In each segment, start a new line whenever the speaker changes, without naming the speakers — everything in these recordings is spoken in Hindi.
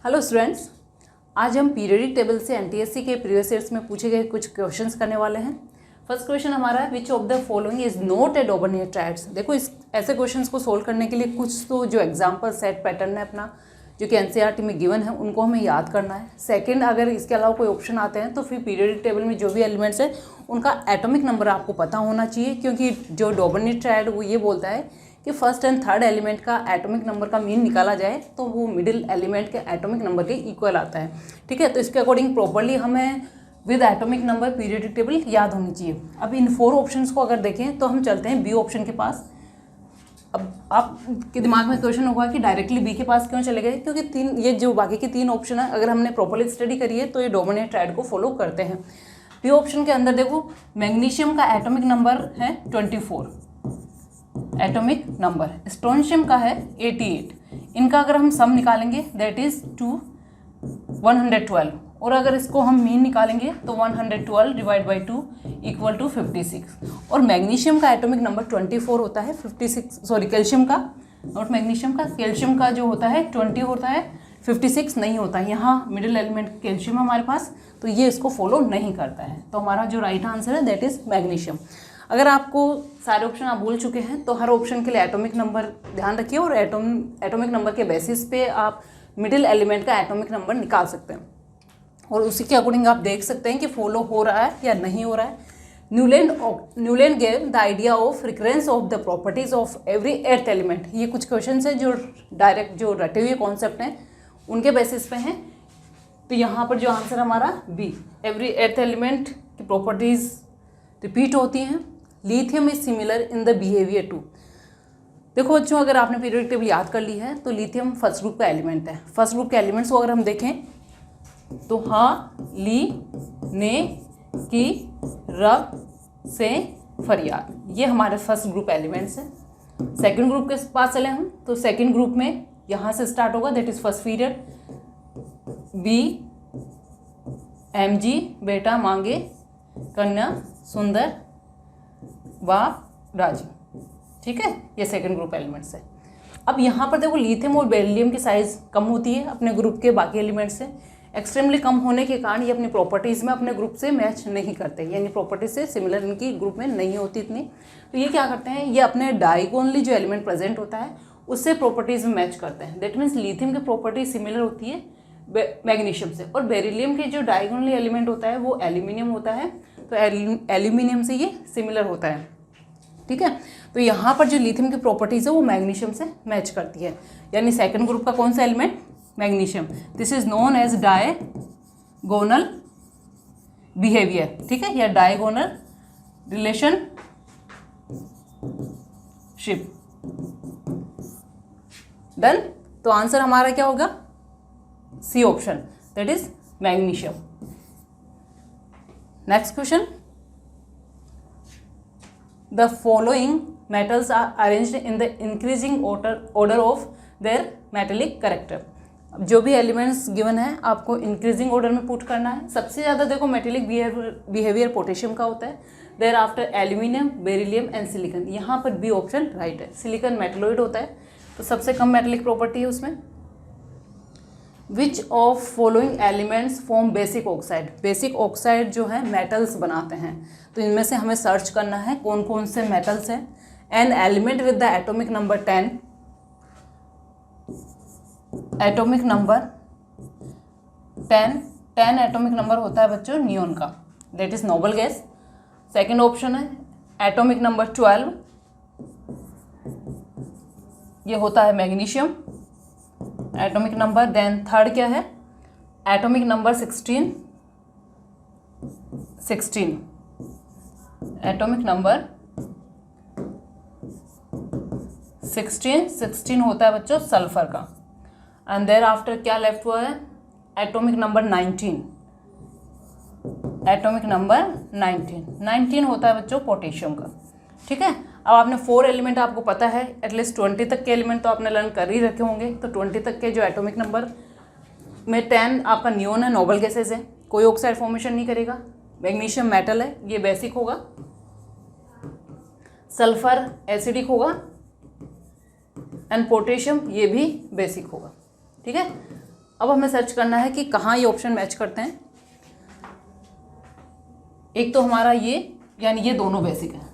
हेलो स्टूडेंट्स, आज हम पीरियडिक टेबल से एनटीएससी के प्रीवियस ईयर्स में पूछे गए कुछ क्वेश्चंस करने वाले हैं। फर्स्ट क्वेश्चन हमारा है which of the following is not a डॉबर्नियर triads. देखो इस ऐसे क्वेश्चंस को सोल्व करने के लिए कुछ तो जो एग्जाम्पल सेट पैटर्न है अपना जो कि एनसीईआरटी में गिवन है उनको हमें याद करना है। सेकंड, अगर इसके अलावा कोई ऑप्शन आते हैं तो फिर पीरियडिक टेबल में जो भी एलिमेंट्स है उनका एटॉमिक नंबर आपको पता होना चाहिए, क्योंकि जो डॉबर्नियर ट्रायड वो ये बोलता है कि फर्स्ट एंड थर्ड एलिमेंट का एटॉमिक नंबर का मीन निकाला जाए तो वो मिडिल एलिमेंट के एटॉमिक नंबर के इक्वल आता है। ठीक है, तो इसके अकॉर्डिंग प्रॉपर्ली हमें with atomic number periodic table याद होनी चाहिए। अब इन 4 ऑप्शंस को अगर देखें तो हम चलते हैं बी ऑप्शन के पास। अब आपके दिमाग में क्वेश्चन होगा कि डायरेक्टली बी के पास क्यों चले गए, क्योंकि ये जो बाकी के 3 ऑप्शन है अगर हमने प्रॉपर्ली स्टडी करी है तो ये डोमिनेट ट्रायड को फॉलो करते हैं। बी ऑप्शन के अंदर देखो मैग्नीशियम का एटॉमिक नंबर है 24 एटॉमिक नंबर, स्ट्रोंशियम का है 88। इनका अगर हम सम निकालेंगे दैट इज 112, और अगर इसको हम मीन निकालेंगे तो 112 डिवाइड बाई 2 इक्वल टू 56। और मैग्नीशियम का एटॉमिक नंबर 24 होता है, 56 सॉरी कैल्शियम का, नॉट मैग्नीशियम का, कैल्शियम का जो होता है 20 होता है, 56 नहीं होता है। यहाँ मिडिल एलिमेंट कैल्शियम है हमारे पास, तो ये इसको फॉलो नहीं करता है। तो हमारा जो राइट आंसर है दैट इज मैग्नीशियम। अगर आपको सारे ऑप्शन आप भूल चुके हैं तो हर ऑप्शन के लिए एटॉमिक नंबर ध्यान रखिए, और एटॉमिक नंबर के बेसिस पे आप मिडिल एलिमेंट का एटॉमिक नंबर निकाल सकते हैं, और उसी के अकॉर्डिंग आप देख सकते हैं कि फॉलो हो रहा है या नहीं हो रहा है। Newland gave the idea of recurrence of the properties of every eighth element. ये कुछ क्वेश्चन है जो डायरेक्ट जो रटे हुए कॉन्सेप्ट हैं उनके बेसिस पे हैं। तो यहाँ पर जो आंसर हमारा बी, एवरी एर्थ एलिमेंट की प्रॉपर्टीज रिपीट होती हैं। Lithium is similar in the behaviour to. देखो बच्चों, अगर आपने पीरियडिक टेबल याद कर ली है तो लिथियम फर्स्ट ग्रुप का एलिमेंट है। फर्स्ट ग्रुप के एलिमेंट्स को अगर हम देखें तो हाँ, ली, ने, की, रब, से, फरियाद, ये हमारे फर्स्ट ग्रुप एलिमेंट्स हैं। सेकंड ग्रुप के पास चले हम तो सेकंड ग्रुप में यहाँ से स्टार्ट होगा that is first period. B, M G, बेटा, मांगे, कन्या, सुंदर, बाप, राजू। ठीक है, ये सेकंड ग्रुप एलिमेंट्स है। अब यहाँ पर देखो लिथियम और बेरिलियम की साइज कम होती है अपने ग्रुप के बाकी एलिमेंट्स से। एक्सट्रीमली कम होने के कारण ये अपनी प्रॉपर्टीज़ में अपने ग्रुप से मैच नहीं करते, यानी प्रॉपर्टीज से सिमिलर इनकी ग्रुप में नहीं होती इतनी। तो ये क्या करते हैं, ये अपने डायगोनली जो एलिमेंट प्रेजेंट होता है उससे प्रॉपर्टीज़ में मैच करते हैं। दैट मीन्स लिथियम की प्रॉपर्टी सिमिलर होती है मैग्नीशियम से, और बेरिलियम के जो डायगोनली एलिमेंट होता है वो एल्यूमिनियम होता है, तो एल्यूमिनियम से ये सिमिलर होता है। ठीक है, तो यहाँ पर जो लिथियम की प्रॉपर्टीज़ है वो मैग्नीशियम से मैच करती है, यानी सेकंड ग्रुप का कौन सा element, magnesium. This is known as diagonal behaviour. ठीक है, या डायगोनल रिलेशनशिप। डन। तो आंसर हमारा क्या होगा, C option, that is magnesium. Next question, the following metals are arranged in the increasing order of their metallic character। जो भी एलिमेंट्स गिवन है आपको इंक्रीजिंग ऑर्डर में पुट करना है। सबसे ज़्यादा देखो मेटेलिक बिहेवियर पोटेशियम का होता है, thereafter aluminium, beryllium and silicon. यहाँ पर बी ऑप्शन राइट है। सिलिकन मेटलोइड होता है तो सबसे कम मेटेलिक प्रॉपर्टी है उसमें। Which of following elements form basic oxide. Basic oxide जो है मेटल्स बनाते हैं, तो इनमें से हमें सर्च करना है कौन कौन से मेटल्स हैं। An element with the atomic number 10, atomic number 10 atomic number होता है बच्चों नियोन का, that is noble gas. Second option है एटॉमिक नंबर 12, ये होता है magnesium atomic number. Then third क्या है, एटॉमिक नंबर 16 एटॉमिक नंबर 16 होता है बच्चों सल्फर का। एंड देयर आफ्टर क्या लेफ्ट हुआ है, एटॉमिक नंबर 19 एटॉमिक नंबर 19 होता है बच्चों पोटेशियम का। ठीक है, अब आपने 4 एलिमेंट आपको पता है, एटलीस्ट 20 तक के एलिमेंट तो आपने लर्न कर ही रखे होंगे। तो 20 तक के जो एटॉमिक नंबर में 10 आपका नियोन है, नोबल गैसेज है, कोई ऑक्साइड फॉर्मेशन नहीं करेगा। मैग्नीशियम मेटल है, ये बेसिक होगा। सल्फर एसिडिक होगा, एंड पोटेशियम ये भी बेसिक होगा। ठीक है, अब हमें सर्च करना है कि कहाँ ये ऑप्शन मैच करते हैं। एक तो हमारा ये, यानी ये दोनों बेसिक हैं,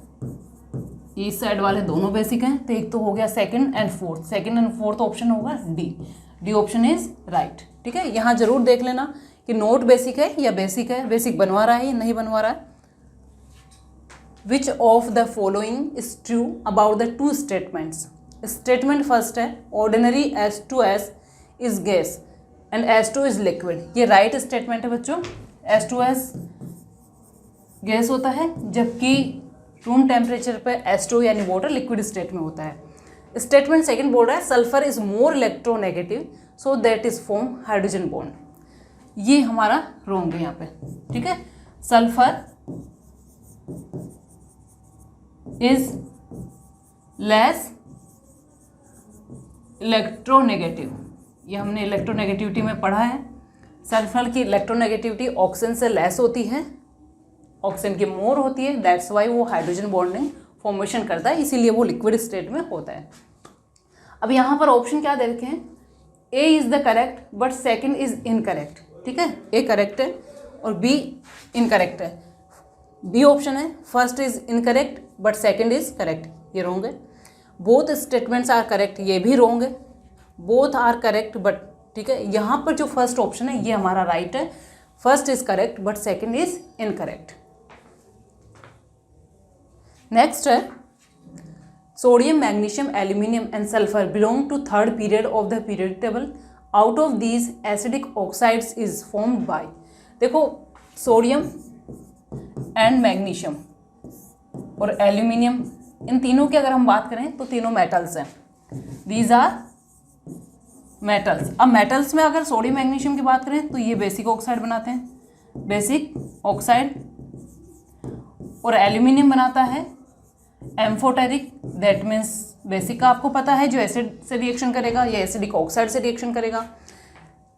इस साइड वाले दोनों बेसिक हैं, तो एक तो हो गया सेकंड एंड फोर्थ ऑप्शन होगा डी ऑप्शन इज राइट। ठीक है, यहाँ जरूर देख लेना कि नोट बेसिक है या बेसिक है, बेसिक बनवा रहा है या नहीं बनवा रहा है। Which of the following is true about the two statements. Statement first है ordinary H2S is gas and H2 is liquid. ये राइट स्टेटमेंट है बच्चों, H2S गैस होता है जबकि रूम टेम्परेचर पे H2 यानी वाटर लिक्विड स्टेट में होता है। स्टेटमेंट सेकंड बोल रहा है sulphur is more electronegative so that is form hydrogen bond. ये हमारा रॉन्ग है यहाँ पे। ठीक है, सल्फर इज लेस इलेक्ट्रोनेगेटिव, ये हमने इलेक्ट्रोनेगेटिविटी में पढ़ा है। सल्फर की इलेक्ट्रोनेगेटिविटी ऑक्सीजन से लेस होती है, ऑक्सीजन की मोर होती है, दैट्स वाई वो हाइड्रोजन बॉन्डिंग फॉर्मेशन करता है, इसीलिए वो लिक्विड स्टेट में होता है। अब यहाँ पर ऑप्शन क्या दे रखे हैं, A is the correct but second is incorrect. ठीक है, ए करेक्ट है और बी इनकरेक्ट है। बी ऑप्शन है first is incorrect but second is correct, ये रॉन्ग है। बोथ स्टेटमेंट्स आर करेक्ट, ये भी रॉन्ग है। बोथ आर करेक्ट बट, ठीक है, यहाँ पर जो फर्स्ट ऑप्शन है ये हमारा राइट है, first is correct but second is incorrect. Next है sodium, magnesium, aluminium and sulphur belong to third period of the periodic table, out of these acidic oxides is formed by. देखो सोडियम एंड मैग्नीशियम और एल्यूमिनियम, इन तीनों की अगर हम बात करें तो तीनों मेटल्स हैं, दीज आर मेटल्स। अब मेटल्स में अगर सोडियम मैग्नीशियम की बात करें तो ये बेसिक ऑक्साइड बनाते हैं, बेसिक ऑक्साइड, और एल्यूमिनियम बनाता है एम्फोटेरिक, दैट मीन्स बेसिक का आपको पता है जो एसिड से रिएक्शन करेगा या एसिडिक ऑक्साइड से रिएक्शन करेगा।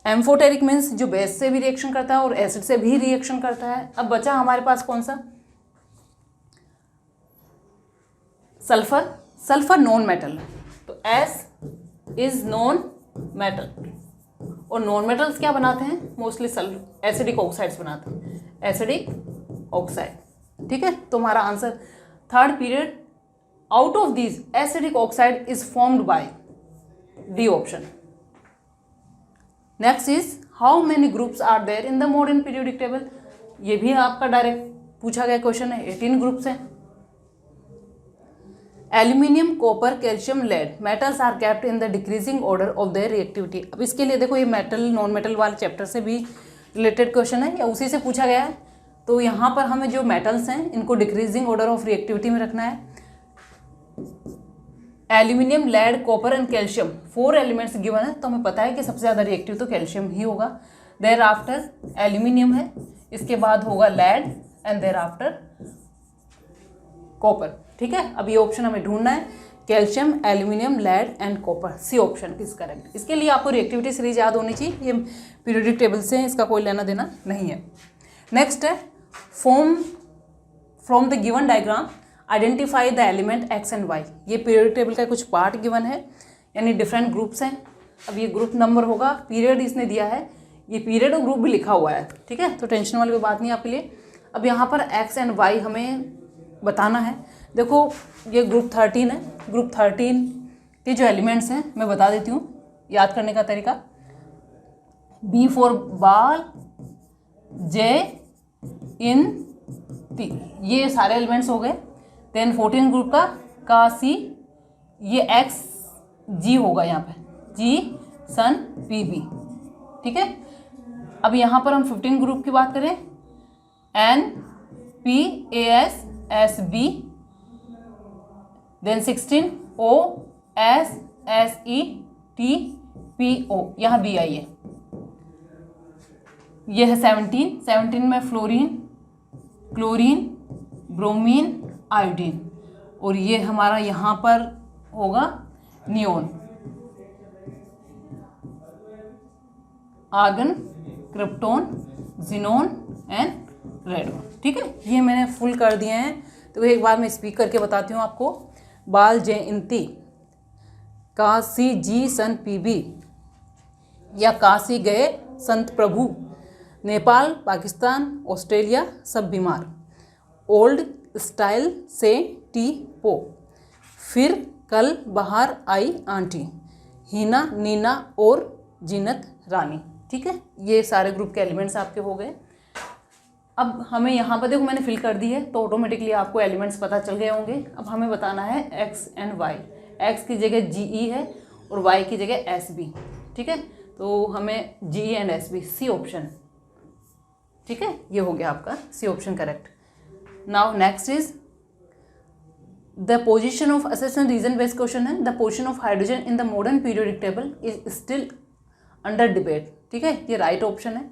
एम्फोटेरिक मीन्स जो बेस से भी रिएक्शन करता है और एसिड से भी रिएक्शन करता है। अब बचा हमारे पास कौन सा, सल्फर। सल्फर नॉन मेटल, तो एस इज नॉन मेटल, और नॉन मेटल्स क्या बनाते हैं, मोस्टली एसिडिक ऑक्साइड्स बनाते हैं, एसिडिक ऑक्साइड। ठीक है, तो हमारा answer third period out of these acidic oxide is formed by D option. Next is how many groups are there in the modern periodic table. ये भी आपका डायरेक्ट पूछा गया क्वेश्चन है, 18 ग्रुप्स हैं। Aluminium, copper, calcium, lead metals are kept in the decreasing order of their reactivity. अब इसके लिए देखो ये मेटल नॉन मेटल वाले चैप्टर से भी रिलेटेड क्वेश्चन है या उसी से पूछा गया है। तो यहाँ पर हमें जो मेटल्स हैं इनको डिक्रीजिंग ऑर्डर ऑफ रिएक्टिविटी में रखना है। Aluminium, lead, copper and calcium 4 elements given है, तो हमें पता है कि सबसे ज़्यादा रिएक्टिव तो कैल्शियम ही होगा। देयर आफ्टर एल्यूमिनियम है, इसके बाद होगा lead and thereafter copper. ठीक है, अब ये ऑप्शन हमें ढूंढना है, calcium, aluminium, lead and copper, C option is correct. इसके लिए आपको रिएक्टिविटी सीरीज याद होनी चाहिए, ये पीरियोडिक टेबल से इसका कोई लेना देना नहीं है। नेक्स्ट है from the given diagram identify the element X and Y. ये पीरियोडिक टेबल का कुछ पार्ट गिवन है, यानी डिफरेंट ग्रुप्स हैं। अब ये ग्रुप नंबर होगा, पीरियड इसने दिया है, ये पीरियड और ग्रुप भी लिखा हुआ है। ठीक है, तो टेंशन वाली कोई बात नहीं आपके लिए। अब यहाँ पर एक्स एंड वाई हमें बताना है। देखो ये ग्रुप 13 है, ग्रुप 13 के जो एलिमेंट्स हैं मैं बता देती हूँ याद करने का तरीका। बी फॉर बाल, जे इन टी, ये सारे एलिमेंट्स हो गए। देन 14 ग्रुप का सी, ये एक्स जी होगा यहाँ पे, जी सन पी बी। ठीक है, अब यहाँ पर हम 15 ग्रुप की बात करें, N P A S S B, then 16 O S S E T P O, यहाँ बी आई है। यह है 17 में फ्लोरीन, क्लोरीन, ब्रोमीन, आयोडीन, और ये हमारा यहाँ पर होगा neon, argon, krypton, xenon and radon. ठीक है, ये मैंने फुल कर दिए हैं, तो एक बार मैं स्पीक करके बताती हूँ आपको। बाल जे इंती, का सी जी सन पी बी, या काशी गए संत प्रभु, नेपाल, पाकिस्तान, ऑस्ट्रेलिया सब बीमार, ओल्ड स्टाइल से टी पो, फिर कल बाहर आई आंटी, हीना, नीना और जीनत रानी। ठीक है, ये सारे ग्रुप के एलिमेंट्स आपके हो गए। अब हमें यहाँ पर देखो मैंने फिल कर दी है तो ऑटोमेटिकली आपको एलिमेंट्स पता चल गए होंगे। अब हमें बताना है एक्स एंड वाई। एक्स की जगह जी ई है और वाई की जगह एस बी। ठीक है, तो हमें G E and S B, C option. ठीक है, ये हो गया आपका C option correct. Now next is the position of assertion reason based question है। The position of hydrogen in the modern periodic table is still under debate. ठीक है, ये राइट ऑप्शन है।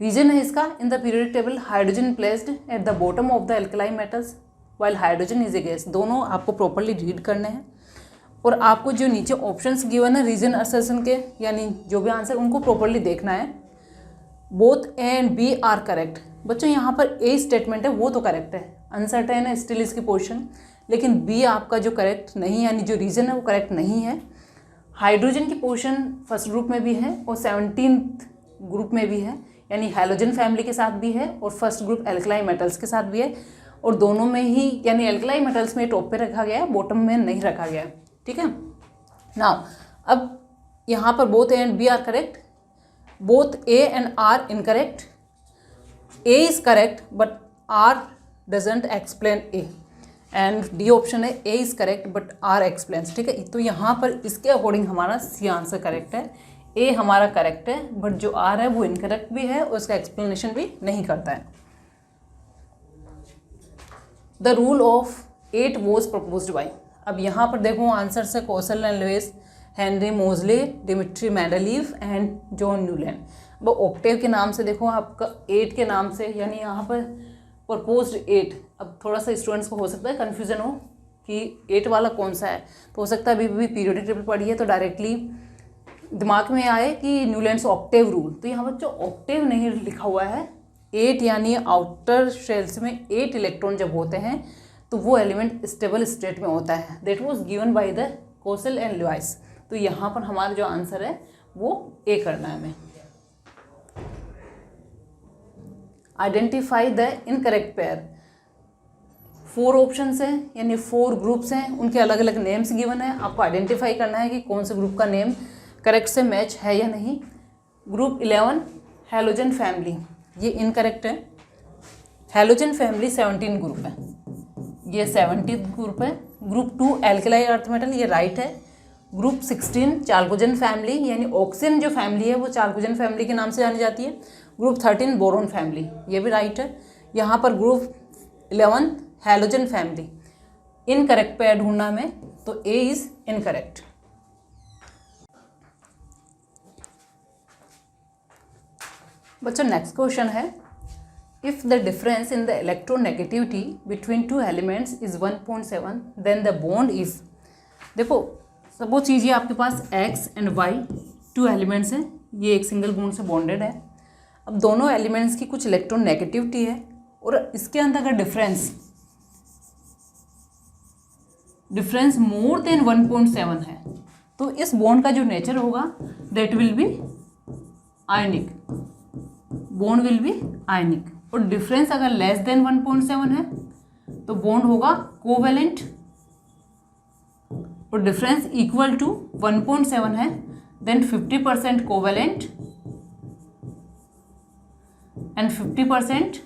रीजन है इसका, in the periodic table hydrogen placed at the bottom of the alkali metals while hydrogen is A gas. दोनों आपको प्रॉपरली रीड करने हैं और आपको जो नीचे ऑप्शंस गिवन है रीजन असर्शन के, यानी जो भी आंसर उनको प्रॉपरली देखना है। Both A and B are correct. बच्चों यहाँ पर ए स्टेटमेंट है वो तो करेक्ट है, अनसर्टेन है स्टिल इसकी पोजीशन, लेकिन बी आपका जो करेक्ट नहीं, यानी जो रीजन है वो करेक्ट नहीं है। हाइड्रोजन की पोजीशन फर्स्ट ग्रुप में भी है और 17th ग्रुप में भी है, यानी हैलोजन फैमिली के साथ भी है और फर्स्ट ग्रुप एल्कलाई मेटल्स के साथ भी है, और दोनों में ही यानी एल्कलाई मेटल्स में टॉप पे रखा गया है, बॉटम में नहीं रखा गया है। ठीक है, नाउ अब यहाँ पर both A and B are correct, both A and R incorrect. A is correct but R doesn't explain A, and D option है A is correct but R explains. ठीक है, तो यहाँ पर इसके अकॉर्डिंग हमारा सी आंसर करेक्ट है। ए हमारा करेक्ट है बट जो आर है वो इनकरेक्ट भी है और उसका एक्सप्लेनेशन भी नहीं करता है। The rule of 8 was proposed by. अब यहाँ पर देखो आंसर से Kossel and Lewis, Henry Moseley, Dmitri Mendeleev and John Newland. वो ऑक्टेव के नाम से देखो आपका 8 के नाम से, यानी यहाँ पर प्रपोज्ड 8। अब थोड़ा सा स्टूडेंट्स को हो सकता है कन्फ्यूजन हो कि 8 वाला कौन सा है, तो हो सकता है अभी भी पीरियोडिक टेबल पढ़ी है तो डायरेक्टली दिमाग में आए कि न्यूलैंड्स ऑक्टेव रूल। तो यहाँ पर जो ऑक्टेव नहीं लिखा हुआ है, 8 यानी आउटर शेल्स में 8 इलेक्ट्रॉन जब होते हैं तो वो एलिमेंट स्टेबल स्टेट में होता है। That was given by the Kossel and Lewis. तो यहाँ पर हमारा जो आंसर है वो ए करना है हमें। Identify the incorrect pair. 4 options हैं, यानी 4 ग्रुप्स हैं, उनके अलग अलग नेम्स गिवन है। आपको आइडेंटिफाई करना है कि कौन से ग्रुप का नेम करेक्ट से मैच है या नहीं। ग्रुप 11 हैलोजन फैमिली, ये इनकरेक्ट है। हैलोजन फैमिली 17 ग्रुप है, ये 17 ग्रुप है। ग्रुप 2 एल्कलाई अर्थ मेटल, ये राइट है। ग्रुप 16 चाल्कोजन फैमिली, यानी ऑक्सीजन जो फैमिली है वो चाल्कोजन फैमिली के नाम से जानी जाती है। ग्रुप 13 बोरोन फैमिली, ये भी राइट है। यहाँ पर group 11 halogen family. Incorrect pair ढूंढना हमें, तो ए इज इनकरेक्ट। बच्चों नेक्स्ट क्वेश्चन है, if the difference in the electronegativity between 2 elements is 1.7 then the bond is. देखो सपोज कीजिए आपके पास x एंड y 2 एलिमेंट्स हैं, ये एक सिंगल बॉन्ड से बॉन्डेड है। अब दोनों एलिमेंट्स की कुछ इलेक्ट्रोनेगेटिविटी है और इसके अंदर अगर डिफरेंस मोर देन 1.7 है तो इस बॉन्ड का जो नेचर होगा that will B ionic, bond will be आयनिक। और डिफरेंस अगर लेस देन 1.7 है तो बॉन्ड होगा कोवेलेंट, और डिफरेंस इक्वल टू 1.7 है देन 50% कोवेलेंट एंड 50%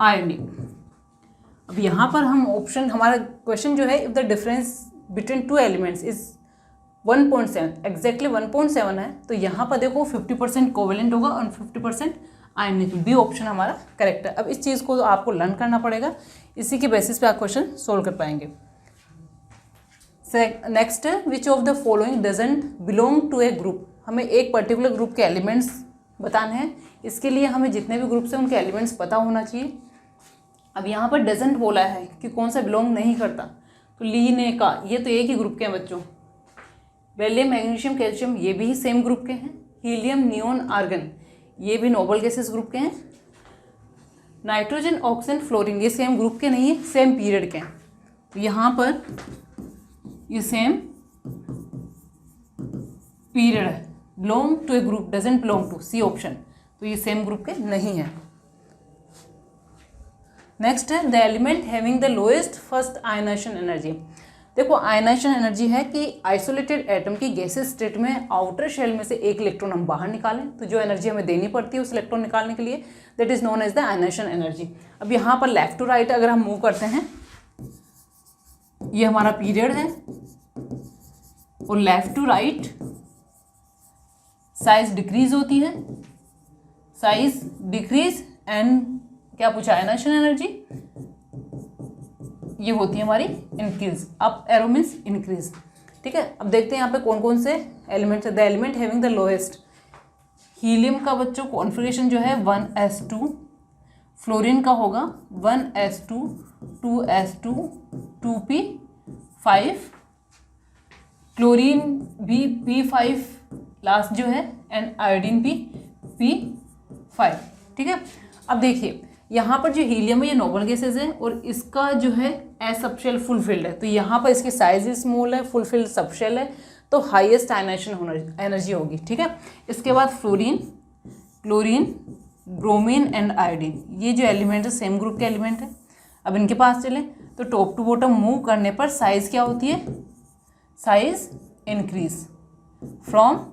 आयनिक। अब यहाँ पर हम ऑप्शन, हमारा क्वेश्चन जो है, if the difference between 2 elements is 1.7, exactly 1.7 है, तो यहाँ पर देखो 50% कोवेलेंट होगा और 50% आयनिक। बी ऑप्शन हमारा करेक्ट है। अब इस चीज़ को आपको लर्न करना पड़ेगा, इसी के बेसिस पे आप क्वेश्चन सोल्व कर पाएंगे। नेक्स्ट है, which of the following doesn't belong to a group. हमें एक पर्टिकुलर ग्रुप के एलिमेंट्स बताने हैं, इसके लिए हमें जितने भी ग्रुप्स हैं उनके एलिमेंट्स पता होना चाहिए। अब यहाँ पर डजंट बोला है कि कौन सा बिलोंग नहीं करता, तो लीने का, ये तो एक ही ग्रुप के हैं बच्चों। बेरिलियम, मैग्नीशियम, कैल्शियम, ये भी सेम ग्रुप के हैं। हीलियम, नियोन, आर्गन, ये भी नोबल गैसेस ग्रुप के हैं। नाइट्रोजन, ऑक्सीजन, फ्लोरीन, ये सेम ग्रुप के नहीं है, सेम पीरियड के हैं। तो यहाँ पर ये सेम पीरियड है, belong to a group, doesn't belong to, C option, तो ये सेम ग्रुप के नहीं है। नेक्स्ट है the element having the lowest first ionization energy. देखो आयनाइजेशन एनर्जी है कि आइसोलेटेड एटम की गैसेस स्टेट में आउटर शेल में से एक इलेक्ट्रॉन हम बाहर निकालें, तो जो एनर्जी हमें देनी पड़ती है उस इलेक्ट्रॉन निकालने के लिए, that is known as the ionization energy. अब यहाँ पर लेफ्ट टू राइट अगर हम मूव करते हैं, ये हमारा पीरियड है और left to right size decrease होती है, साइज डिक्रीज एंड क्या पूछा, आयनाइजेशन एनर्जी ये होती है हमारी increase, up arrow means increase. ठीक है, अब देखते हैं यहाँ पे कौन कौन से एलिमेंट्स है। The element having the lowest, helium का बच्चों कॉन्फ़िगरेशन जो है 1s2, फ्लोरीन का होगा 1s2 2s2 2p5, क्लोरीन भी p5 लास्ट जो है एंड आयोडीन भी p5। ठीक है, अब देखिए यहाँ पर जो हीलियम है ये नोबल गैसेज है और इसका जो है एस सबशेल फुलफिल्ड है, तो यहाँ पर इसकी साइज स्मॉल है, फुलफिल्ड सबशेल है, तो हाईएस्ट आयनाइजेशन एनर्जी होगी। ठीक है, इसके बाद fluorine, chlorine, bromine and iodine, ये जो एलिमेंट है सेम ग्रुप के एलिमेंट है। अब इनके पास चलें तो टॉप टू बॉटम मूव करने पर साइज क्या होती है, size increase from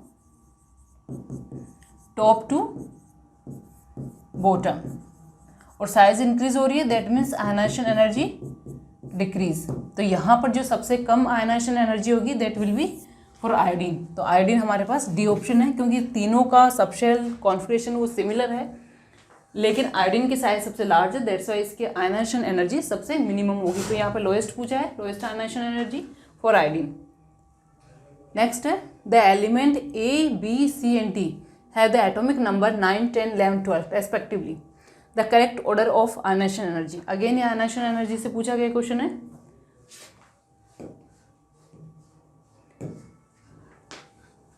top to bottom, और साइज इंक्रीज हो रही है, that means ionization energy decrease. तो यहाँ पर जो सबसे कम आयनाइजेशन एनर्जी होगी that will be for iodine, तो आयोडीन हमारे पास डी ऑप्शन है, क्योंकि तीनों का सबशेल कॉन्फ़िगरेशन वो सिमिलर है, लेकिन आयोडीन की साइज सबसे लार्ज है, दैट्स वाई इसकी आयनाइजेशन एनर्जी सबसे मिनिमम होगी। तो यहाँ पर लोएस्ट पूछा है, lowest ionization energy for iodine. Next है the element A B C and D have the atomic number 9 10 11 12 respectively, the correct order of ionization energy. Again ये आयनाइजेशन एनर्जी से पूछा गया क्वेश्चन है।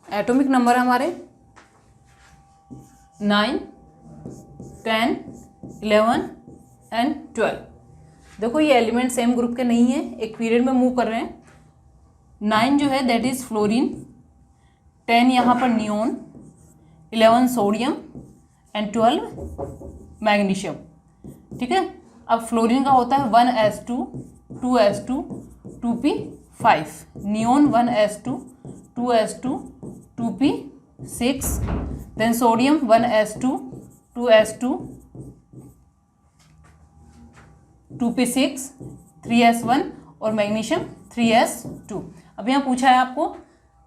एटॉमिक नंबर हमारे 9 10 11 एंड 12। देखो ये एलिमेंट सेम ग्रुप के नहीं है, एक पीरियड में मूव कर रहे हैं। 9 जो है दैट इज फ्लोरीन, 10 यहाँ पर नियोन, 11 सोडियम एंड 12 मैग्नीशियम। ठीक है, अब फ्लोरीन का होता है 1s2 2s2 2p5, neon 1s2 2s2 2p6, then sodium 1s2 2s2 2p6 3s1 और मैग्नीशियम 3s2। अब यहाँ पूछा है आपको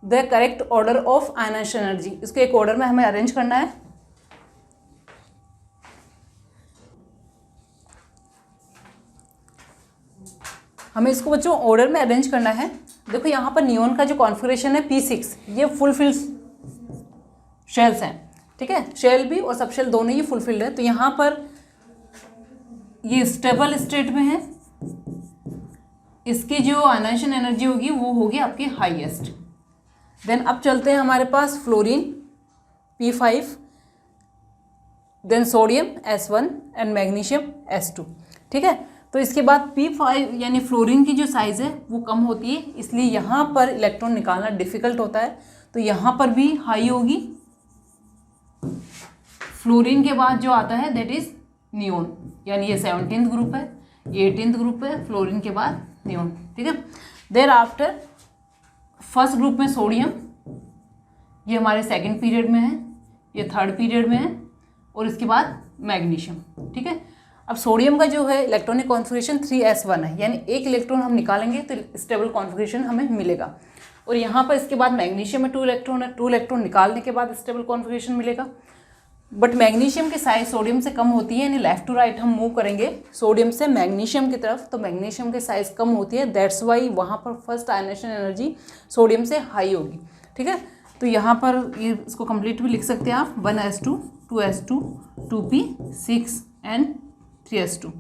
the correct order of ionization energy, इसको एक ऑर्डर में हमें अरेंज करना है। हमें इसको बच्चों ऑर्डर में अरेंज करना है। देखो यहाँ पर नियोन का जो कॉन्फ़िगरेशन है P6, ये फुलफिल्ड शेल्स हैं। ठीक है, शेल भी और सबशेल दोनों ही फुलफिल्ड है, तो यहाँ पर ये स्टेबल स्टेट में है, इसकी जो आयनाइजेशन एनर्जी होगी वो होगी आपकी हाईएस्ट। देन अब चलते हैं हमारे पास fluorine P5, then sodium S1 and magnesium S2। ठीक है, तो इसके बाद P5 यानी फ्लोरीन की जो साइज़ है वो कम होती है, इसलिए यहाँ पर इलेक्ट्रॉन निकालना डिफ़िकल्ट होता है, तो यहाँ पर भी हाई होगी। फ्लोरीन के बाद जो आता है दैट इज़ नियोन, यानी ये 17th ग्रुप है, 18th ग्रुप है, फ्लोरीन के बाद नियोन। ठीक है, देयर आफ्टर फर्स्ट ग्रुप में सोडियम, ये हमारे सेकंड पीरियड में है, ये थर्ड पीरियड में है, और इसके बाद मैग्नीशियम। ठीक है, अब सोडियम का जो है इलेक्ट्रॉनिक कॉन्फ़िगरेशन 3s1 है, यानी एक इलेक्ट्रॉन हम निकालेंगे तो स्टेबल कॉन्फ़िगरेशन हमें मिलेगा, और यहाँ पर इसके बाद मैग्नीशियम में 2 इलेक्ट्रॉन है, 2 इलेक्ट्रॉन निकालने के बाद स्टेबल कॉन्फ़िगरेशन मिलेगा। बट मैग्नीशियम की साइज सोडियम से कम होती है, यानी लेफ्ट टू राइट हम मूव करेंगे सोडियम से मैग्नीशियम की तरफ, तो मैग्नीशियम की साइज कम होती है, दैट्स वाई वहाँ पर फर्स्ट आयनाइजेशन एनर्जी सोडियम से हाई होगी। ठीक है, तो यहाँ पर ये इसको कंप्लीट भी लिख सकते हैं आप, 1s2 2s2 2p6 and 3s2।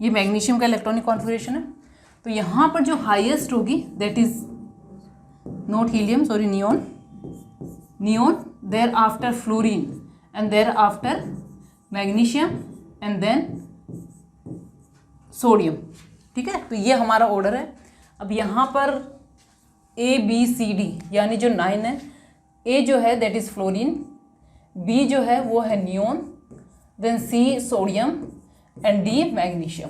ये मैग्नीशियम का इलेक्ट्रॉनिक कॉन्फ़िगरेशन है, तो यहाँ पर जो हाईएस्ट होगी that is not helium, sorry neon, thereafter fluorine and thereafter magnesium and then sodium. ठीक है, तो ये हमारा ऑर्डर है। अब यहाँ पर ABCD यानी जो 9 है, A जो है दैट इज़ फ्लोरीन, B जो है वो है neon, then C sodium and D magnesium.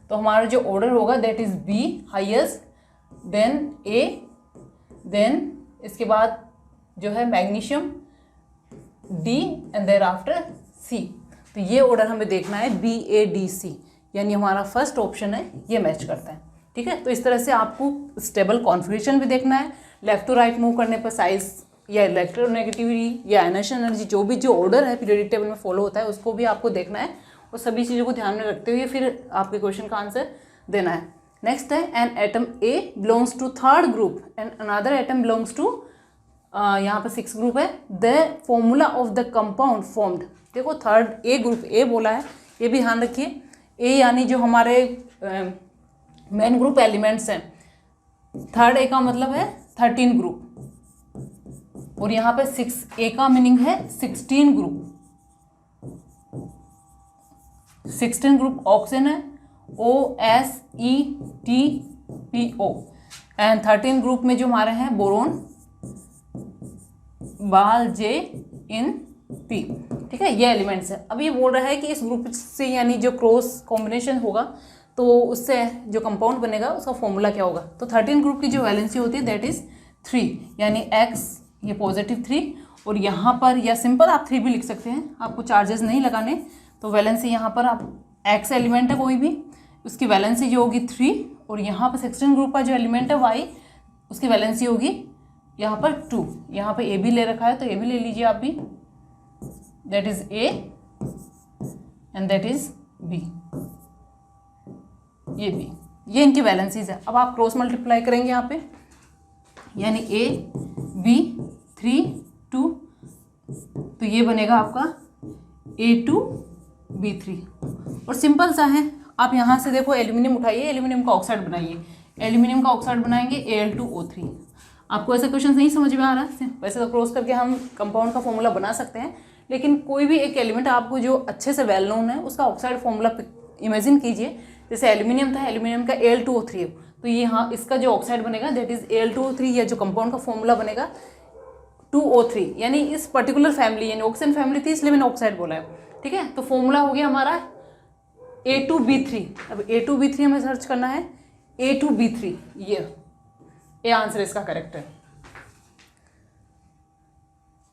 तो हमारा जो ऑर्डर होगा that is B highest, then A, then इसके बाद जो है magnesium, D and thereafter C। तो ये ऑर्डर हमें देखना है BADC, यानी हमारा फर्स्ट ऑप्शन है ये मैच करता है। ठीक है, तो इस तरह से आपको स्टेबल कॉन्फिगरेशन भी देखना है, लेफ्ट टू राइट मूव करने पर साइज या इलेक्ट्रोनेगेटिविटी या आयनाइजेशन एनर्जी जो ऑर्डर है पीरियोडिक टेबल में फॉलो होता है उसको भी आपको देखना है, और सभी चीज़ों को ध्यान में रखते हुए फिर आपके क्वेश्चन का आंसर देना है। नेक्स्ट है an atom A belongs to third group and another atom belongs to, यहाँ पर 6 ग्रुप है, the formula of the compound formed. देखो थर्ड A ग्रुप A बोला है, ये भी ध्यान रखिए। A यानी जो हमारे मेन ग्रुप एलिमेंट्स हैं, थर्ड A का मतलब है 13 ग्रुप, और यहाँ पे 6A का मीनिंग है 16 ग्रुप। 16 ग्रुप ऑक्सीजन है OSETPO, एंड 13 ग्रुप में जो हमारे हैं बोरोन, बाल JnP। ठीक है, ये एलिमेंट्स है। अब ये बोल रहा है कि इस ग्रुप से यानी जो क्रॉस कॉम्बिनेशन होगा तो उससे जो कंपाउंड बनेगा उसका फॉर्मूला क्या होगा। तो 13 ग्रुप की जो वैलेंसी होती है दैट इज 3, यानी X ये पॉजिटिव 3, और यहाँ पर या सिंपल आप 3 भी लिख सकते हैं, आपको चार्जेस नहीं लगाने। तो वैलेंसी यहाँ पर आप X एलिमेंट है कोई भी, उसकी वैलेंसी जो होगी 3, और यहाँ पर 16 ग्रुप का जो एलिमेंट है Y, उसकी वैलेंसी होगी यहाँ पर 2। यहाँ पर A भी ले रखा है तो A भी ले लीजिए आप भी, that is A and that is B, ये B, ये इनकी वैलेंसीज है। अब आप क्रॉस मल्टीप्लाई करेंगे यहाँ पे, यानी A B 3 2, तो ये बनेगा आपका A2B3, और सिंपल सा है। आप यहाँ से देखो एल्यूमिनियम उठाइए, एल्यूमिनियम का ऑक्साइड बनाइए, एल्यूमिनियम का ऑक्साइड बनाएंगे Al2O3। आपको ऐसे क्वेश्चन नहीं समझ में आ रहा है, वैसे तो क्रॉस करके हम कंपाउंड का फॉर्मूला बना सकते हैं, लेकिन कोई भी एक एलिमेंट आपको जो अच्छे से वेल नोन है उसका ऑक्साइड फॉर्मूला इमेजिन कीजिए। जैसे एल्यूमिनियम था, एल्यूमिनियम का Al2O3 है, तो ये यहाँ इसका जो ऑक्साइड बनेगा दैट इज Al2O3, या जो कंपाउंड का फॉर्मूला बनेगा 2O3, यानी इस पर्टिकुलर फैमिली यानी ऑक्सीजन फैमिली थी इसलिए मैंने ऑक्साइड बोला है। ठीक है, तो फॉर्मूला हो गया हमारा A2B3। अब A2B3 हमें सर्च करना है, A2B3, ये आंसर इसका करेक्ट है।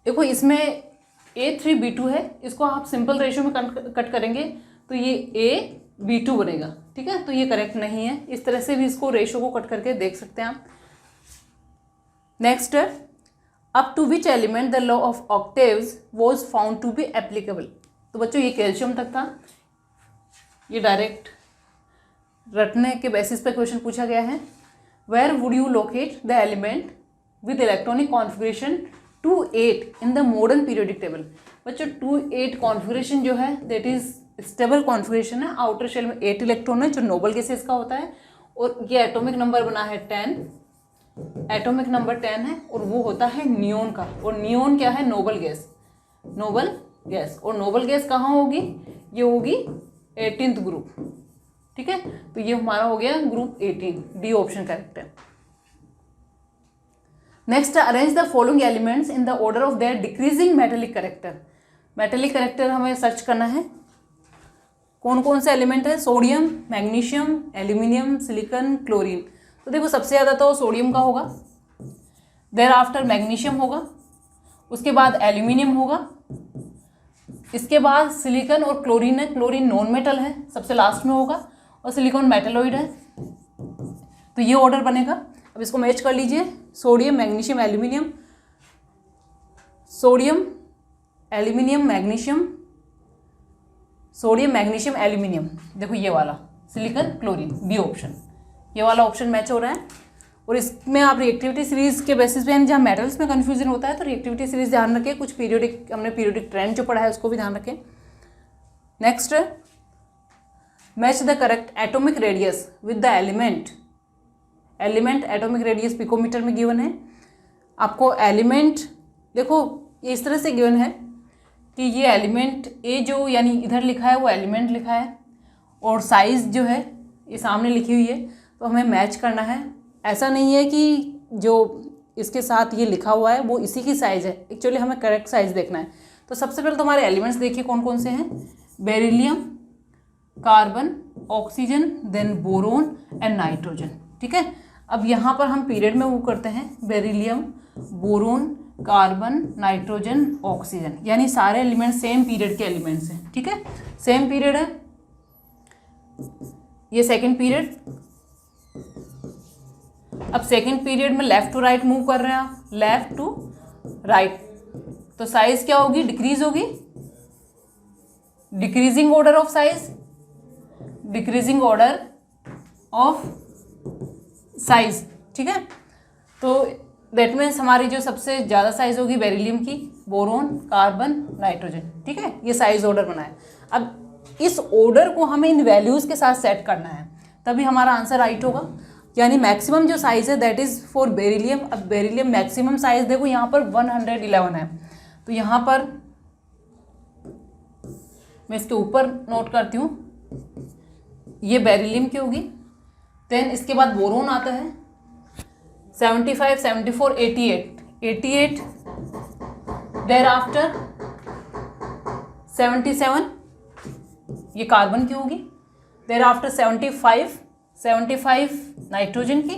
देखो इसमें A3B2 है, इसको आप सिंपल रेशियो में कट करेंगे तो ये AB2 बनेगा। ठीक है, तो ये करेक्ट नहीं है, इस तरह से भी इसको रेशियो को कट करके देख सकते हैं आप। Next, up to which element the law of octaves was found to be applicable. तो बच्चों ये कैल्शियम तक था, ये डायरेक्ट रटने के बेसिस पे क्वेश्चन पूछा गया है। Where would you locate the element with electronic configuration 2-8 in the modern periodic table. बच्चों 2-8 कॉन्फिगरेशन जो है दैट इज स्टेबल कॉन्फिगरेशन है। आउटर शेल में 8 इलेक्ट्रॉन है जो नोबल गैसेस का होता है, और ये एटॉमिक नंबर बना है 10, एटॉमिक नंबर 10 है, और वो होता है नियोन का। और नियोन क्या है? Noble gas, noble gas. और नोबल गैस कहाँ होगी? ये होगी 18th ग्रुप। ठीक है, तो ये हमारा हो गया ग्रुप 18, डी ऑप्शन करेक्ट है। Next, arrange the following elements in the order of their decreasing metallic character. Metallic character हमें सर्च करना है, कौन कौन से एलिमेंट है? Sodium, magnesium, aluminium, silicon, chlorine. तो देखो सबसे ज़्यादा तो सोडियम का होगा, देयर आफ्टर मैग्नीशियम होगा, उसके बाद एल्यूमिनियम होगा, इसके बाद सिलिकॉन और क्लोरीन है। क्लोरीन नॉन मेटल है, सबसे लास्ट में होगा, और सिलिकॉन मेटलॉइड है। तो ये ऑर्डर बनेगा। अब इसको मैच कर लीजिए, sodium, magnesium, aluminium, sodium, aluminium, magnesium, sodium, magnesium, aluminium. देखो ये वाला सिलिकॉन, क्लोरीन, बी ऑप्शन, ये वाला ऑप्शन मैच हो रहा है। और इसमें आप रिएक्टिविटी सीरीज के बेसिस पे, जहाँ मेटल्स में कन्फ्यूजन होता है तो रिएक्टिविटी सीरीज ध्यान रखें। कुछ पीरियोडिक, हमने पीरियोडिक ट्रेंड जो पढ़ा है उसको भी ध्यान रखें। Next, match the correct atomic radius with the element. Element atomic radius picometer में गिवन है। आपको एलिमेंट देखो ये इस तरह से गिवन है कि ये एलिमेंट ए जो यानी इधर लिखा है वो एलिमेंट लिखा है, और साइज़ जो है ये सामने लिखी हुई है, तो हमें मैच करना है। ऐसा नहीं है कि जो इसके साथ ये लिखा हुआ है वो इसी की साइज़ है। एक्चुअली हमें करेक्ट साइज़ देखना है। तो सबसे पहले तो हमारे एलिमेंट्स देखिए कौन कौन से हैं, beryllium, carbon, oxygen, then boron and nitrogen. ठीक है, अब यहाँ पर हम पीरियड में वो करते हैं, beryllium, boron, carbon, nitrogen, oxygen, यानी सारे एलिमेंट सेम पीरियड के एलिमेंट्स हैं। ठीक है, सेम पीरियड है, ये सेकंड पीरियड। अब सेकंड पीरियड में लेफ्ट टू राइट मूव कर रहे हैं आप, लेफ्ट टू राइट, तो साइज क्या होगी, डिक्रीज होगी, decreasing order of size, decreasing order of size. ठीक है, तो दैट मीन्स हमारी जो सबसे ज़्यादा साइज होगी बेरिलियम की, बोरोन, कार्बन, नाइट्रोजन। ठीक है, ये साइज ऑर्डर बना है। अब इस ऑर्डर को हमें इन वैल्यूज़ के साथ सेट करना है, तभी हमारा आंसर राइट होगा। यानी मैक्सिमम जो साइज है दैट इज़ फॉर बेरिलियम। अब बेरिलियम मैक्सिमम साइज देखो यहाँ पर 111 है, तो यहाँ पर मैं इसके ऊपर नोट करती हूँ, ये बेरिलियम की होगी। देन इसके बाद बोरोन आता है 75, 74, 88, देयर आफ्टर 77 ये कार्बन की होगी, देयर आफ्टर 75 नाइट्रोजन की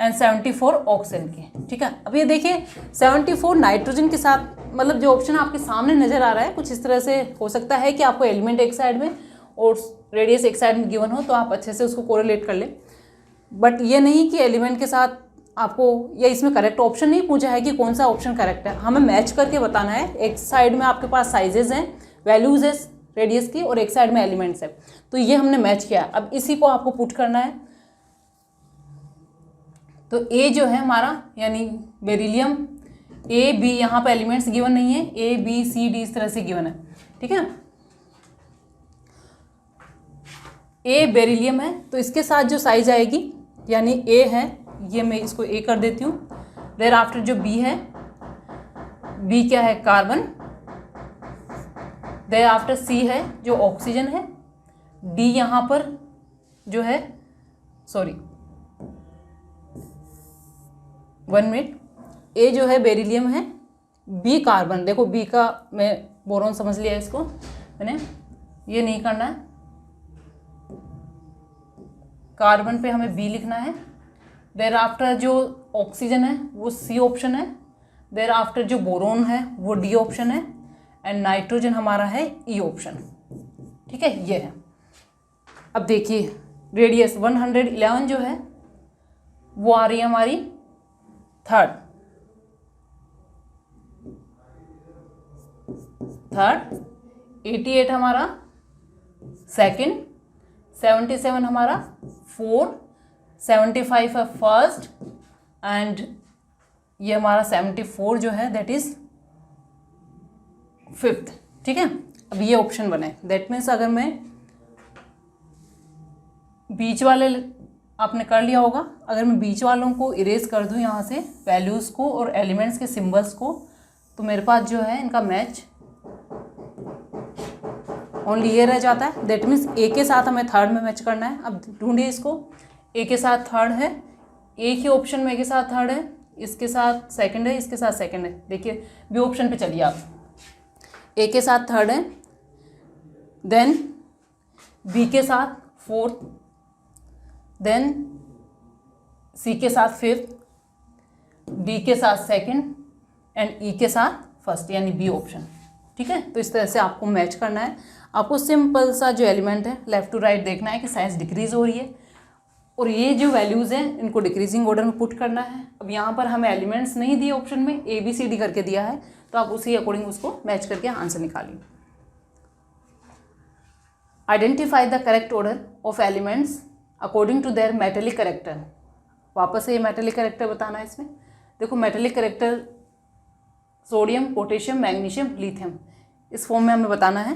एंड 74 ऑक्सीजन की। ठीक है, अब ये देखिए 74 नाइट्रोजन के साथ, मतलब जो ऑप्शन आपके सामने नजर आ रहा है कुछ इस तरह से हो सकता है कि आपको एलिमेंट एक साइड में और रेडियस एक साइड में गिवन हो, तो आप अच्छे से उसको कोरिलेट कर लें। बट ये नहीं कि एलिमेंट के साथ आपको, या इसमें करेक्ट ऑप्शन नहीं पूछा है कि कौन सा ऑप्शन करेक्ट है, हमें मैच करके बताना है। एक साइड में आपके पास साइजेस हैं, वैल्यूज है रेडियस की, और एक साइड में एलिमेंट्स है, तो ये हमने मैच किया। अब इसी को आपको पुट करना है। तो ए जो है हमारा यानी बेरिलियम, ए बी, यहाँ पे एलिमेंट्स गिवन नहीं है, ए बी सी डी इस तरह से गिवन है। ठीक है, ए बेरिलियम है तो इसके साथ जो साइज आएगी, यानी ए है, ये मैं इसको ए कर देती हूँ। देयर आफ्टर जो बी है, बी क्या है, कार्बन। देयर आफ्टर सी है जो ऑक्सीजन है। डी यहाँ पर जो है, सॉरी 1 मिनट, ए जो है बेरिलियम है, बी कार्बन। देखो बी का मैं बोरोन समझ लिया इसको मैंने, ये नहीं करना है, कार्बन पे हमें बी लिखना है। देयर आफ्टर जो ऑक्सीजन है वो सी ऑप्शन है, देयर आफ्टर जो बोरोन है वो डी ऑप्शन है, एंड नाइट्रोजन हमारा है ई ऑप्शन। ठीक है, ये है। अब देखिए रेडियस 111 जो है वो आ रही है हमारी थर्ड, 88 हमारा सेकंड, 77 हमारा फोर्थ, 75 है फर्स्ट, एंड ये हमारा 74 जो है दैट इज फिफ्थ। ठीक है, अब ये ऑप्शन बने, दैट मीन्स अगर मैं बीच वाले आपने कर लिया होगा, अगर मैं बीच वालों को इरेज कर दूं यहाँ से, वैल्यूज़ को और एलिमेंट्स के सिंबल्स को, तो मेरे पास जो है इनका मैच ओनली ये रह जाता है। दैट मीन्स ए के साथ हमें थर्ड में मैच करना है। अब ढूंढिए इसको, ए के साथ थर्ड है, एक ही ऑप्शन में ए के साथ थर्ड है, इसके साथ सेकंड है, इसके साथ सेकंड है। देखिए बी ऑप्शन पे चलिए आप, ए के साथ थर्ड है, देन बी के साथ फोर्थ, देन सी के साथ फिफ्थ, डी के साथ सेकंड, एंड ई के साथ फर्स्ट, यानी बी ऑप्शन। ठीक है, तो इस तरह से आपको मैच करना है। आपको सिंपल सा जो एलिमेंट है लेफ्ट टू राइट देखना है कि साइज डिक्रीज हो रही है, और ये जो वैल्यूज़ हैं इनको डिक्रीजिंग ऑर्डर में पुट करना है। अब यहाँ पर हमें एलिमेंट्स नहीं दिए ऑप्शन में, ए बी सी डी करके दिया है, तो आप उसी अकॉर्डिंग उसको मैच करके आंसर निकालिए। Identify the correct order of elements according to their metallic character. वापस से ये मेटेलिक कैरेक्टर बताना है इसमें। देखो metallic character sodium, potassium, magnesium, lithium, इस फॉर्म में हमें बताना है।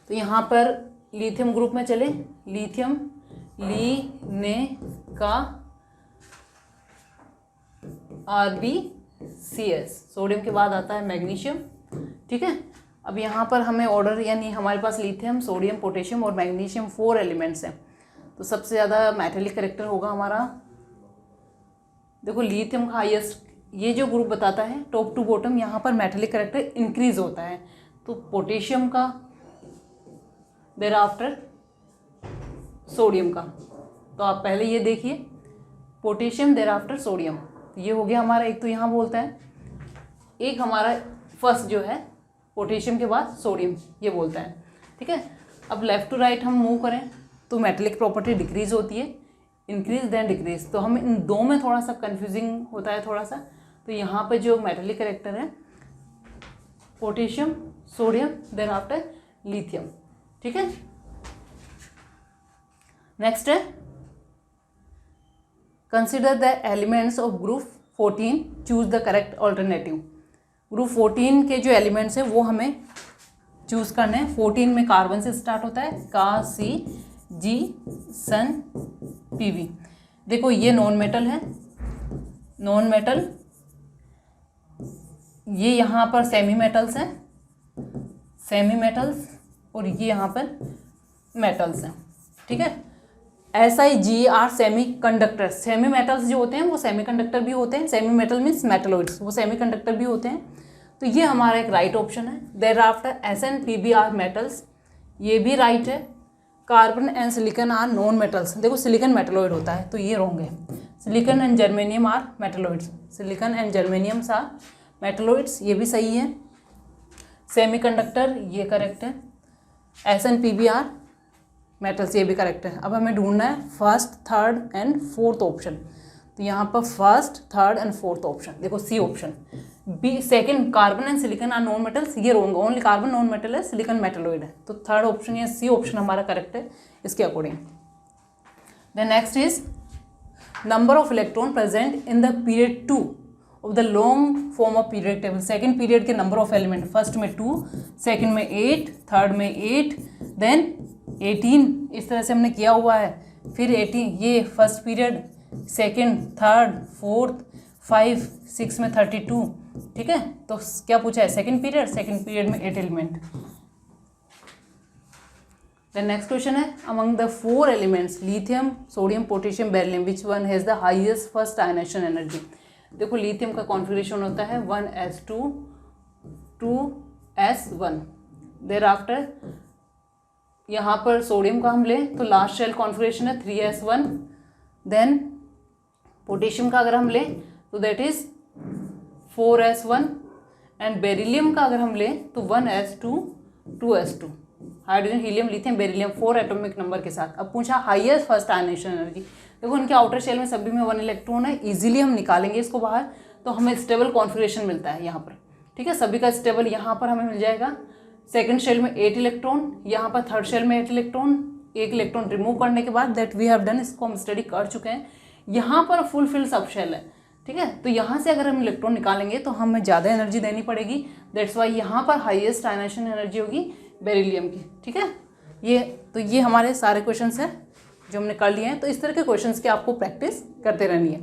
तो यहाँ पर लिथियम ग्रुप में चले, लिथियम, ली, ने, का, RbCS, सोडियम के बाद आता है मैग्नीशियम। ठीक है, अब यहाँ पर हमें ऑर्डर, यानी हमारे पास लिथियम, सोडियम, पोटेशियम और मैग्नीशियम 4 एलिमेंट्स हैं, तो सबसे ज़्यादा मेटेलिक कैरेक्टर होगा हमारा देखो लिथियम का हाईएस्ट, ये जो ग्रुप बताता है टॉप टू बॉटम, यहाँ पर मेटेलिक कैरेक्टर इंक्रीज होता है। तो पोटेशियम का, देयर आफ्टर सोडियम का। तो आप पहले ये देखिए, पोटेशियम देयर आफ्टर सोडियम, ये हो गया हमारा। एक तो यहाँ बोलता है, एक हमारा फर्स्ट जो है पोटेशियम के बाद सोडियम, ये बोलता है। ठीक है, अब लेफ्ट टू राइट हम मूव करें तो मेटेलिक प्रॉपर्टी डिक्रीज होती है, इंक्रीज देन डिक्रीज। तो हम इन दो में थोड़ा सा कंफ्यूजिंग होता है थोड़ा सा। तो यहाँ पे जो मेटेलिक कैरेक्टर है potassium, sodium, then after lithium. ठीक है, नेक्स्ट है consider the elements of group 14, choose the correct alternative. Group 14 के जो एलिमेंट्स हैं वो हमें चूज करने हैं। 14 में कार्बन से स्टार्ट होता है, का, सी, जी, सन, पीवी। देखो ये नॉन मेटल है, नॉन मेटल, ये यहाँ पर सेमी मेटल्स हैं, सेमी मेटल्स, और ये यहाँ पर मेटल्स हैं। ठीक है, SiGr semiconductor. Semi metals जो होते हैं वो सेमी कंडक्टर भी होते हैं, सेमी मेटल मीन्स मेटलॉइड्स, वो सेमी कंडक्टर भी होते हैं। तो ये हमारा एक राइट ऑप्शन है। देयर आफ्टर SnPbr मेटल्स, ये भी राइट है। Carbon and silicon are non metals. देखो सिलिकॉन मेटलॉइड होता है तो ये रॉन्ग है। Silicon and germanium are metalloids, silicon and germanium are metalloids, ये भी सही है। सेमी कंडक्टर ये करेक्ट है। SnPbr मेटल्स, ये भी करेक्ट है। अब हमें ढूंढना है first, third and fourth option. तो यहाँ पर first, third and fourth option, देखो C option. B second, carbon and silicon are non metals, ये wrong, only carbon non metal है, सिलिकॉन मेटलॉइड है। तो थर्ड ऑप्शन या सी ऑप्शन हमारा करेक्ट है इसके according. The next is number of electron present in the period 2 of the long form of period table. Second period के नंबर ऑफ एलिमेंट, फर्स्ट में 2, सेकंड में 8, थर्ड में 8, देन 18, इस तरह से हमने किया हुआ है। फिर 18, ये first period, second, third, fourth, 5, 6 में 32। ठीक है, तो क्या पूछा है सेकंड पीरियड में 8 एलिमेंट। द नेक्स्ट क्वेश्चन है among the 4 elements lithium, sodium, potassium, beryllium, which one has the highest first ionisation energy. देखो लिथियम का कॉन्फिगरेशन होता है 1s2 2s1। देर आफ्टर यहाँ पर सोडियम का हम लें तो लास्ट शेल कॉन्फिगरेशन है 3s1। देन पोटेशियम का अगर हम लें तो that is 4s1 and beryllium का अगर हम लें तो 1s2 2s2। Hydrogen, helium, lithium, beryllium 4 atomic number के साथ। अब पूछा हाईएस्ट फर्स्ट आयनेशन एनर्जी। देखो इनके आउटर शेल में सभी में 1 इलेक्ट्रॉन है, इजीली हम निकालेंगे इसको बाहर तो हमें स्टेबल कॉन्फिगरेशन मिलता है यहाँ पर। ठीक है, सभी का स्टेबल यहाँ पर हमें मिल जाएगा। सेकंड शेल में 8 इलेक्ट्रॉन, यहाँ पर थर्ड शेल में 8 इलेक्ट्रॉन, 1 इलेक्ट्रॉन रिमूव करने के बाद दैट वी हैव डन, इसको हम स्टडी कर चुके हैं। यहाँ पर फुल फिल सब शेल है। ठीक है, तो यहाँ से अगर हम इलेक्ट्रॉन निकालेंगे तो हमें ज़्यादा एनर्जी देनी पड़ेगी, दैट्स वाई यहाँ पर हाईएस्ट आयनेशन एनर्जी होगी बेरिलियम की। ठीक है, ये हमारे सारे क्वेश्चंस हैं जो हमने कर लिए हैं। तो इस तरह के क्वेश्चंस की आपको प्रैक्टिस करते रहनी है।